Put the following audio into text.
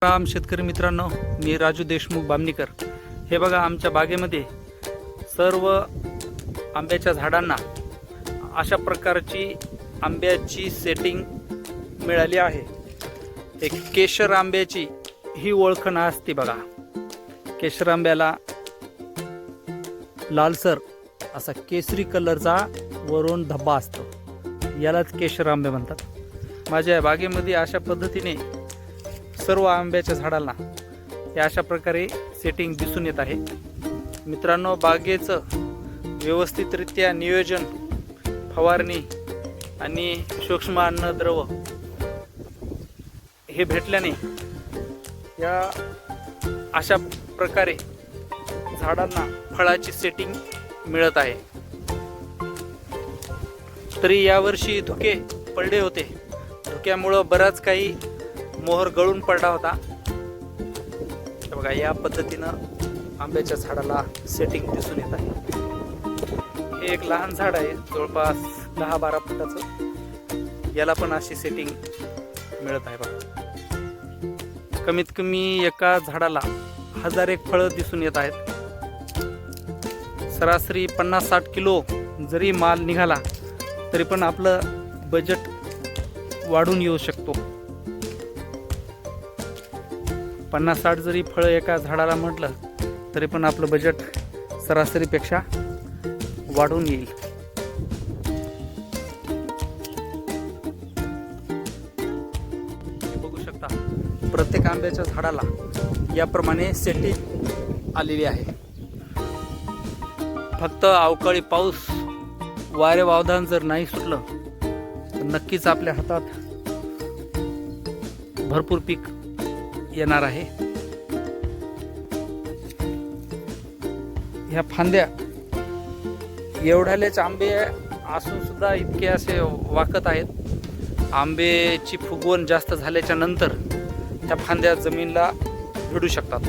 राम शेतकरी मित्रांनो, मी राजू देशमुख बामणीकर। हे बघा, आमच्या बागेमध्ये सर्व आंब्याच्या झाडांना अशा प्रकारची आंब्याची सेटिंग मिळाली आहे। एक केशर आंब्याची ही ओळखण असते बघा। केशर आंब्याला लालसर असा केसरी कलरचा वरून धब्बा असतो, यालाच केशर आंबे म्हणतात। माझ्या बागेमध्ये अशा पद्धतीने सर्व आंब्याच्या झाडांना हे अशा प्रकारे सेटिंग दिसून येत आहे। मित्रांनो, बागेचं व्यवस्थितरित्या नियोजन, फवारणी आणि सूक्ष्म अन्नद्रव हे भेटल्याने या अशा प्रकारे झाडांना फळाची सेटिंग मिळत आहे। तरी यावर्षी धुके पडले होते, धुक्यामुळं बराच काही मोहर गळून पडला होता। बघा, या पद्धतीनं आंब्याच्या झाडाला सेटिंग दिसून येत आहे। हे एक लहान झाड आहे, जवळपास 10-12 फुटाचं। याला पण अशी सेटिंग मिळत आहे बघा। कमीत कमी एका झाडाला 1001 फळं दिसून येत आहेत। सरासरी 50-60 किलो जरी माल निघाला तरी पण आपलं बजेट वाढून येऊ शकतो। 50-60 जरी फळं एका झाडाला म्हटलं तरी पण आपलं बजेट सरासरीपेक्षा वाढून येईल। बघू शकता, प्रत्येक आंब्याच्या झाडाला याप्रमाणे सेटिंग आलेली आहे। फक्त अवकाळी पाऊस, वारे वावदान जर नाही सुटलं तर नक्कीच आपल्या हातात भरपूर पीक येणार आहे। ह्या फांद्या एवढ्यालेच आंबे असून सुद्धा इतके असे वाकत आहेत। आंब्याची फुगवण जास्त झाल्याच्या नंतर ह्या फांद्या जमीनला भिडू शकतात।